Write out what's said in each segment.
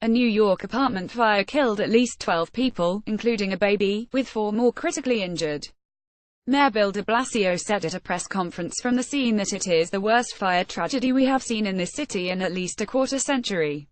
A New York apartment fire killed at least 12 people, including a baby, with 4 more critically injured. Mayor Bill de Blasio said at a press conference from the scene that it is the worst fire tragedy we have seen in this city in at least a quarter century.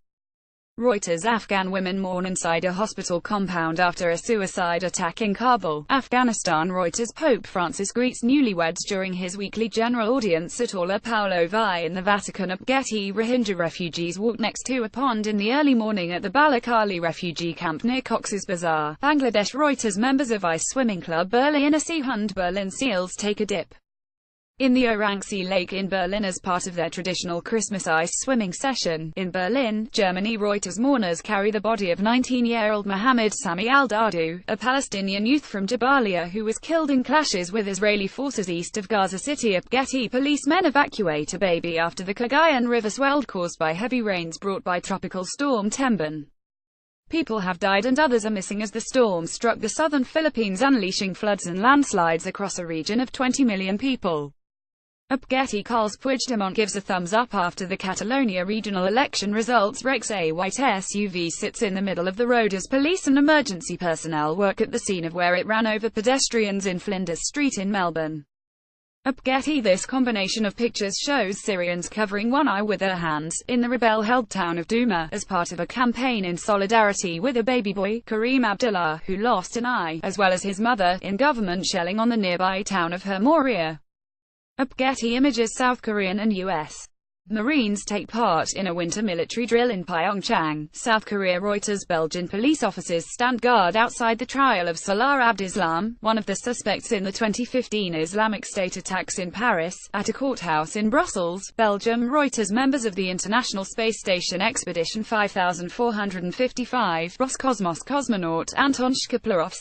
Reuters: Afghan women mourn inside a hospital compound after a suicide attack in Kabul, Afghanistan. Reuters: Pope Francis greets newlyweds during his weekly general audience at Orla Paolo V in the Vatican. Upgeti Rohingya refugees walked next to a pond in the early morning at the Balakali refugee camp near Cox's Bazar, Bangladesh. Reuters: members of Ice Swimming Club Berliner Seehund Berlin Seals take a dip in the Orangsee Lake in Berlin as part of their traditional Christmas ice swimming session. In Berlin, Germany, Reuters: mourners carry the body of 19-year-old Mohammed Sami al-Dardou, a Palestinian youth from Jabalia who was killed in clashes with Israeli forces east of Gaza City. Upgeti policemen evacuate a baby after the Cagayan River swelled caused by heavy rains brought by Tropical Storm Tembin. People have died and others are missing as the storm struck the southern Philippines, unleashing floods and landslides across a region of 20 million people. Upgeti Carles Puigdemont gives a thumbs up after the Catalonia regional election results. Rex: a white SUV sits in the middle of the road as police and emergency personnel work at the scene of where it ran over pedestrians in Flinders Street in Melbourne. Upgeti: this combination of pictures shows Syrians covering one eye with their hands, in the rebel-held town of Douma, as part of a campaign in solidarity with a baby boy, Kareem Abdullah, who lost an eye, as well as his mother, in government shelling on the nearby town of Hermoria. Upgeti images: South Korean and U.S. Marines take part in a winter military drill in Pyeongchang, South Korea. Reuters: Belgian police officers stand guard outside the trial of Salah Abdeslam, one of the suspects in the 2015 Islamic State attacks in Paris, at a courthouse in Brussels, Belgium. Reuters: members of the International Space Station Expedition 5455, Roscosmos cosmonaut Anton Shkaplerov,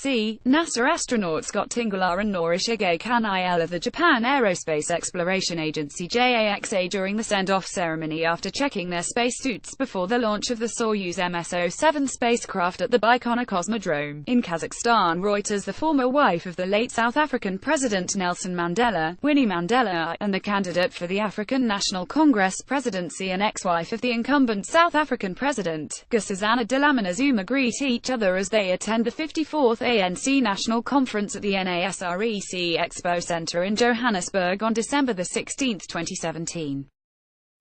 NASA astronaut Scott Tingler and Norishige Kanayel of the Japan Aerospace Exploration Agency JAXA during the send-off ceremony after checking their spacesuits before the launch of the Soyuz MS-07 spacecraft at the Baikonur Cosmodrome, in Kazakhstan. Reuters: the former wife of the late South African President Nelson Mandela, Winnie Mandela, and the candidate for the African National Congress presidency and ex-wife of the incumbent South African President, Nkosazana Dlamini Zuma, greet each other as they attend the 54th ANC National Conference at the NASREC Expo Center in Johannesburg on December 16, 2017.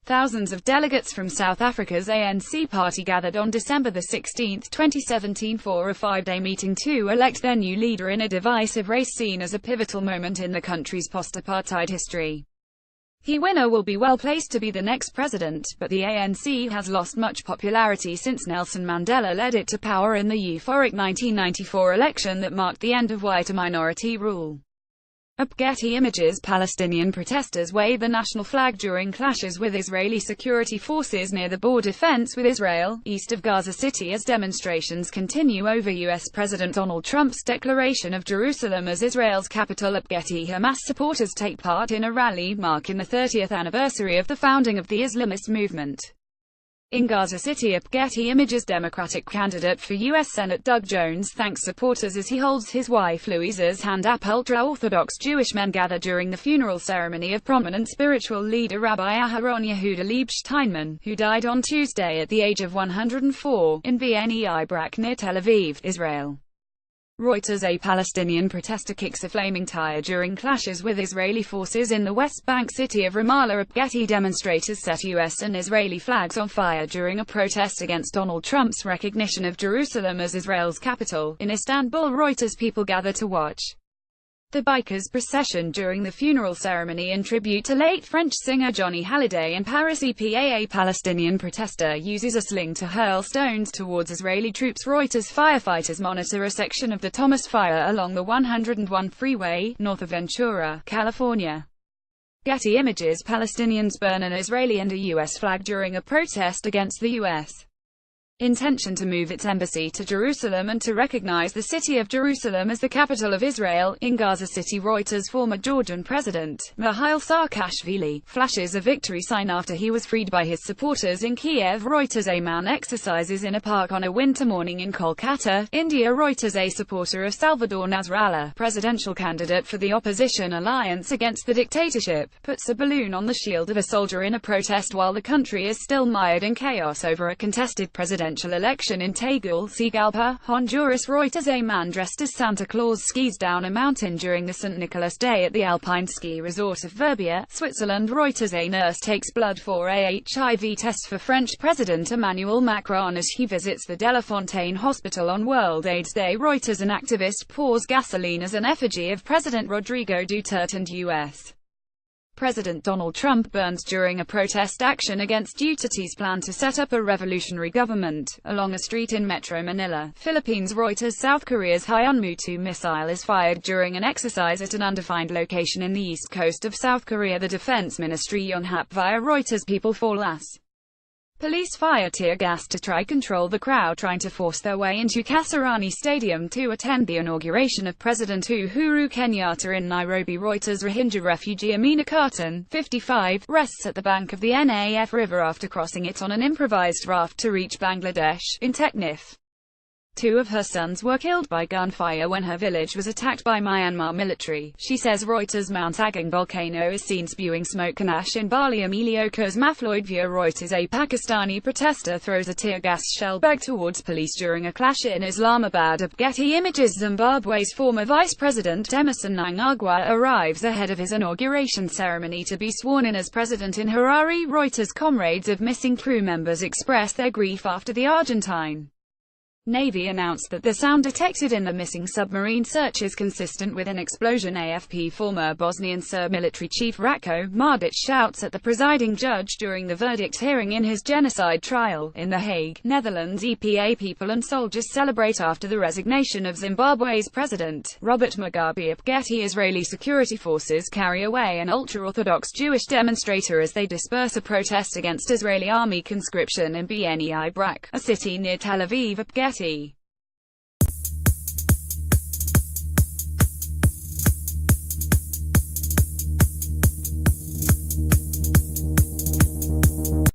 Thousands of delegates from South Africa's ANC party gathered on December 16, 2017 for a 5-day meeting to elect their new leader in a divisive race seen as a pivotal moment in the country's post-apartheid history. The winner will be well placed to be the next president, but the ANC has lost much popularity since Nelson Mandela led it to power in the euphoric 1994 election that marked the end of white minority rule. Upgeti images: Palestinian protesters wave the national flag during clashes with Israeli security forces near the border fence with Israel, east of Gaza City as demonstrations continue over U.S. President Donald Trump's declaration of Jerusalem as Israel's capital. Upgeti: Hamas supporters take part in a rally marking the 30th anniversary of the founding of the Islamist movement. In Gaza City, Upgeti images: Democratic candidate for U.S. Senate Doug Jones thanks supporters as he holds his wife Louisa's hand up. Ultra-Orthodox Jewish men gather during the funeral ceremony of prominent spiritual leader Rabbi Aharon Yehuda Leib Steinman, who died on Tuesday at the age of 104, in Bnei Brak near Tel Aviv, Israel. Reuters: a Palestinian protester kicks a flaming tire during clashes with Israeli forces in the West Bank city of Ramallah. Upgeti demonstrators set U.S. and Israeli flags on fire during a protest against Donald Trump's recognition of Jerusalem as Israel's capital, in Istanbul. Reuters: people gather to watch the bikers' procession during the funeral ceremony in tribute to late French singer Johnny Hallyday in Paris. A Palestinian protester uses a sling to hurl stones towards Israeli troops. Reuters: firefighters monitor a section of the Thomas Fire along the 101 freeway, north of Ventura, California. Getty images: Palestinians burn an Israeli and a U.S. flag during a protest against the U.S. intention to move its embassy to Jerusalem and to recognize the city of Jerusalem as the capital of Israel. In Gaza City, Reuters: former Georgian President, Mikhail Saakashvili, flashes a victory sign after he was freed by his supporters in Kiev. Reuters: a man exercises in a park on a winter morning in Kolkata, India. Reuters: a supporter of Salvador Nasrallah, presidential candidate for the opposition alliance against the dictatorship, puts a balloon on the shield of a soldier in a protest while the country is still mired in chaos over a contested presidential presidential election in Tegucigalpa, Honduras. Reuters. A man dressed as Santa Claus skis down a mountain during the St. Nicholas Day at the Alpine ski resort of Verbier, Switzerland. Reuters. A nurse takes blood for a HIV test for French President Emmanuel Macron as he visits the Delafontaine Hospital on World AIDS Day. Reuters. An activist pours gasoline as an effigy of President Rodrigo Duterte, and U.S. President Donald Trump burns during a protest action against Duterte's plan to set up a revolutionary government along a street in Metro Manila, Philippines. Reuters. South Korea's Hyunmoo-2 missile is fired during an exercise at an undefined location in the east coast of South Korea, the Defense Ministry Yonhap via Reuters. People fall as police fire tear gas to try control the crowd trying to force their way into Kasarani Stadium to attend the inauguration of President Uhuru Kenyatta in Nairobi. Reuters. Rohingya refugee Amina Khatun, 55, rests at the bank of the Naf River after crossing it on an improvised raft to reach Bangladesh, in Teknaf. Two of her sons were killed by gunfire when her village was attacked by Myanmar military, she says. Reuters. Mount Agung volcano is seen spewing smoke and ash in Bali. Emilio Cosmafloyd via Reuters. A Pakistani protester throws a tear gas shell bag towards police during a clash in Islamabad. Getty Images. Zimbabwe's former Vice President Emmerson Mnangagwa arrives ahead of his inauguration ceremony to be sworn in as president in Harare. Reuters. Comrades of missing crew members express their grief after the Argentine Navy announced that the sound detected in the missing submarine search is consistent with an explosion. AFP. Former Bosnian Serb military chief Ratko Mladic shouts at the presiding judge during the verdict hearing in his genocide trial in The Hague, Netherlands. EPA. People and soldiers celebrate after the resignation of Zimbabwe's president, Robert Mugabe. Getty. Israeli security forces carry away an ultra-Orthodox Jewish demonstrator as they disperse a protest against Israeli army conscription in Bnei Brak, a city near Tel Aviv. Getty.